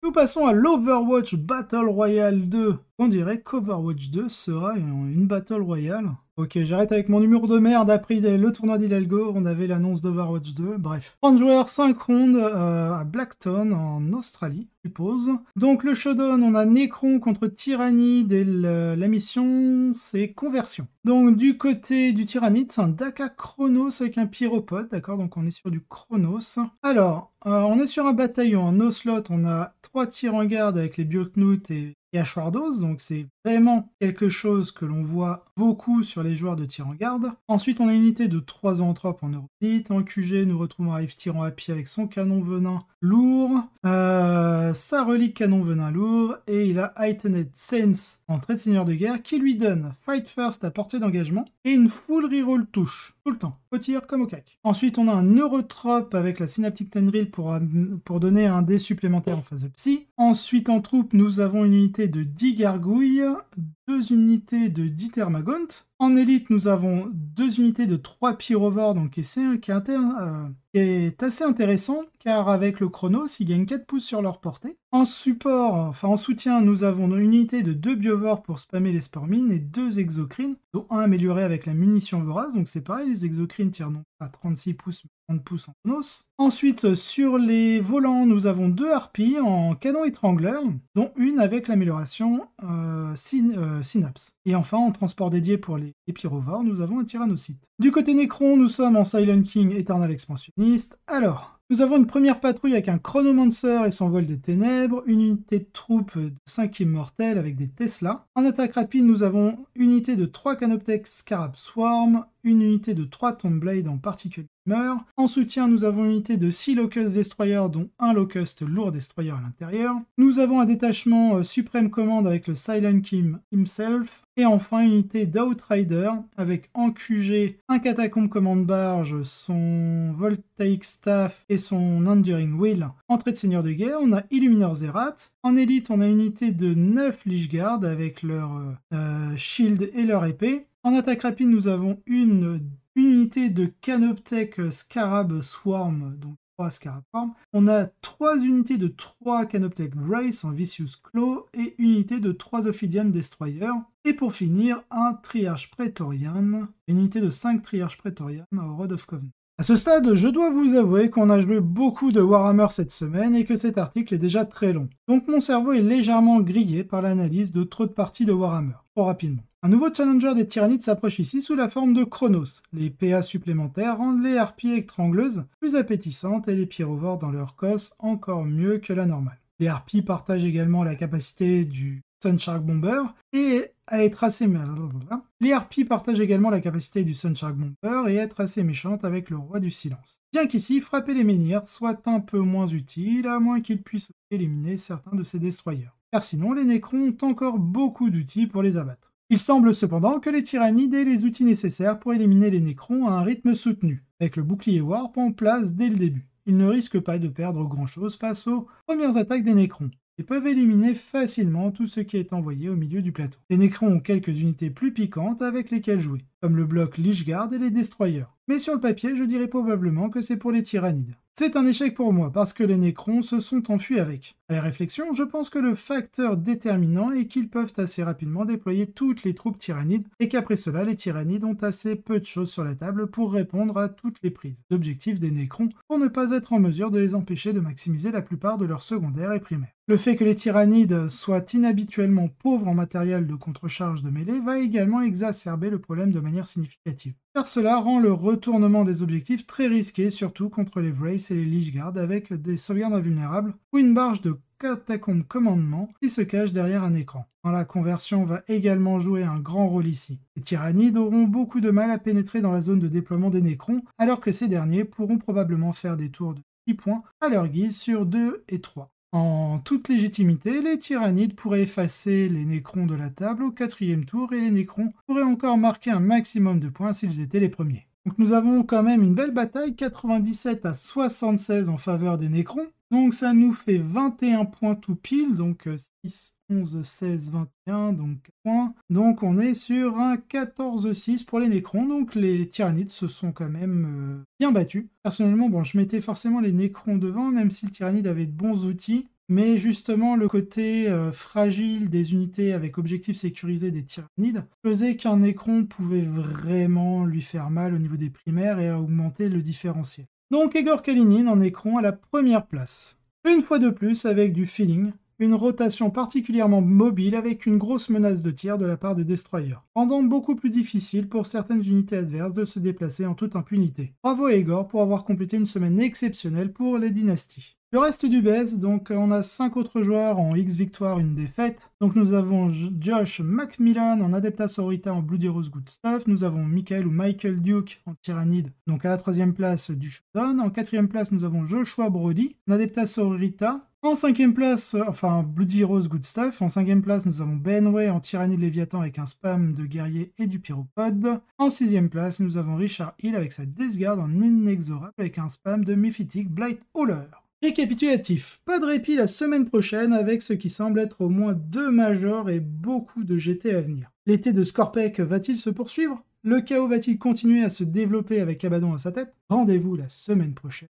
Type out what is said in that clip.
Nous passons à l'Overwatch Battle Royale 2. On dirait qu'Overwatch 2 sera une Battle Royale. Ok, j'arrête avec mon numéro de merde. Après le tournoi d'Hidalgo, on avait l'annonce d'Overwatch 2. Bref. 30 joueurs, 5 rondes à Blackton, en Australie, je suppose. Donc le showdown, on a Necron contre Tyrannide et la mission, c'est conversion. Donc du côté du Tyrannide, c'est un Daka Chronos avec un pyropode, d'accord? Donc on est sur du Chronos. Alors, on est sur un bataillon en Ocelot, on a 3 tirs en garde avec les Bioknut et Ashwardos, donc c'est vraiment quelque chose que l'on voit beaucoup sur les joueurs de tir en garde. Ensuite, on a une unité de 3 zoanthropes en Europe. En QG, nous retrouvons Rive tirant à pied avec son canon venin lourd, sa relique canon venin lourd, et il a Heightened Sense en trait de seigneur de guerre qui lui donne Fight First à portée d'engagement et une full reroll touche, tout le temps, au tir comme au cac. Ensuite, on a un Neurotrope avec la Synaptic Tendril pour donner un dé supplémentaire en phase de psy. Ensuite, en troupe, nous avons une unité de 10 gargouilles, 2 unités de 10 thermagont. En élite, nous avons 2 unités de 3 pyrovores, donc qui est assez intéressant, car avec le Chronos, ils gagnent 4 pouces sur leur portée. En support, enfin en soutien, nous avons une unité de 2 biovores pour spammer les spormines et 2 exocrines, dont un amélioré avec la munition vorace, donc c'est pareil, les exocrines tirent non pas 36 pouces, mais 30 pouces en Chronos. Ensuite, sur les volants, nous avons 2 harpies en canon étrangleur, dont une avec l'amélioration Synapse. Et enfin, en transport dédié pour les pyrovores, nous avons un tyrannocyte. Du côté Necron, nous sommes en Silent King Eternal Expansionniste. Alors, nous avons une première patrouille avec un Chronomancer et son vol des ténèbres, une unité de troupes de 5 immortels avec des Tesla. En attaque rapide, nous avons une unité de 3 Canoptech Scarab Swarm, une unité de 3 Tombblade en particulier meurt. En soutien, nous avons une unité de 6 Locust Destroyers, dont un Locust lourd Destroyer à l'intérieur. Nous avons un détachement Supreme Command avec le Silent King himself. Et enfin, une unité d'Outrider avec en QG un Catacombe Command Barge, son Voltaic Staff et son Enduring Wheel. Entrée de seigneur de guerre, on a Illuminor Zerat. En élite, on a une unité de 9 Lichguard avec leur shield et leur épée. En attaque rapide, nous avons une unité de Canoptech Scarab Swarm, donc 3 Scarab Swarm. On a 3 unités de 3 Canoptech Grace en Vicious Claw et une unité de 3 Ophidian Destroyer. Et pour finir, un Triarche Praetorian, une unité de 5 Triarches Praetorian au Rod of Covenant. À ce stade, je dois vous avouer qu'on a joué beaucoup de Warhammer cette semaine et que cet article est déjà très long. Donc mon cerveau est légèrement grillé par l'analyse de trop de parties de Warhammer, trop rapidement. Un nouveau challenger des Tyrannides s'approche ici sous la forme de Chronos. Les PA supplémentaires rendent les harpies étrangleuses plus appétissantes et les pyrovores dans leur cosse encore mieux que la normale. Les harpies partagent également la capacité du Sunshark Bomber et à être assez Les harpies partagent également la capacité du Sunshark Bomber et être assez méchantes avec le roi du silence. Bien qu'ici, frapper les menhirs soit un peu moins utile, à moins qu'ils puissent éliminer certains de ces destroyers. Car sinon, les Necrons ont encore beaucoup d'outils pour les abattre. Il semble cependant que les Tyrannides aient les outils nécessaires pour éliminer les Necrons à un rythme soutenu, avec le bouclier Warp en place dès le début. Ils ne risquent pas de perdre grand-chose face aux premières attaques des Necrons, et peuvent éliminer facilement tout ce qui est envoyé au milieu du plateau. Les Necrons ont quelques unités plus piquantes avec lesquelles jouer, comme le bloc Lichguard et les Destroyers. Mais sur le papier, je dirais probablement que c'est pour les Tyrannides. C'est un échec pour moi, parce que les Necrons se sont enfuis avec. À la réflexion, je pense que le facteur déterminant est qu'ils peuvent assez rapidement déployer toutes les troupes tyrannides, et qu'après cela, les Tyrannides ont assez peu de choses sur la table pour répondre à toutes les prises d'objectifs des Necrons, pour ne pas être en mesure de les empêcher de maximiser la plupart de leurs secondaires et primaires. Le fait que les Tyrannides soient inhabituellement pauvres en matériel de contre-charge de mêlée va également exacerber le problème de manière significative, car cela rend le retournement des objectifs très risqué, surtout contre les Wraiths et les Lichguard avec des sauvegardes invulnérables ou une barge de Catacombe Commandement qui se cache derrière un écran. La conversion va également jouer un grand rôle ici. Les Tyrannides auront beaucoup de mal à pénétrer dans la zone de déploiement des Necrons, alors que ces derniers pourront probablement faire des tours de 6 points à leur guise sur 2 et 3. En toute légitimité, les Tyrannides pourraient effacer les Necrons de la table au 4e tour et les Necrons pourraient encore marquer un maximum de points s'ils étaient les premiers. Donc nous avons quand même une belle bataille, 97 à 76 en faveur des Necrons. Donc ça nous fait 21 points tout pile, donc 6, 11, 16, 21, donc 4 points. Donc on est sur un 14-6 pour les Necrons, donc les Tyrannides se sont quand même bien battus. Personnellement, bon, je mettais forcément les Necrons devant, même si le Tyrannide avait de bons outils. mais justement le côté fragile des unités avec objectif sécurisé des tyrannides faisait qu'un Necron pouvait vraiment lui faire mal au niveau des primaires et à augmenter le différentiel. Donc Egor Kalinin en Necron à la première place. Une fois de plus avec du feeling, une rotation particulièrement mobile avec une grosse menace de tir de la part des destroyers, rendant beaucoup plus difficile pour certaines unités adverses de se déplacer en toute impunité. Bravo à Egor pour avoir complété une semaine exceptionnelle pour les dynasties. Le reste du BES, donc on a 5 autres joueurs en X victoire, une défaite. Donc nous avons Josh Macmillan en Adepta Sororita en Bloody Rose Good Stuff. Nous avons Michael ou Michael Duke en Tyrannide, donc à la 3e place du Showdown. En 4e place, nous avons Joshua Brody en Adepta Sororita. En 5e place, enfin Bloody Rose Good Stuff. En 5e place, nous avons Benway en Tyrannide Léviathan avec un spam de guerrier et du pyropode. En 6e place, nous avon Richard Hill avec sa Deathguard en Inexorable avec un spam de Mephitic Blight Hauler. Récapitulatif, pas de répit la semaine prochaine avec ce qui semble être au moins 2 majors et beaucoup de GT à venir. L'été de Scorpec va-t-il se poursuivre? Le chaos va-t-il continuer à se développer avec Abaddon à sa tête? Rendez-vous la semaine prochaine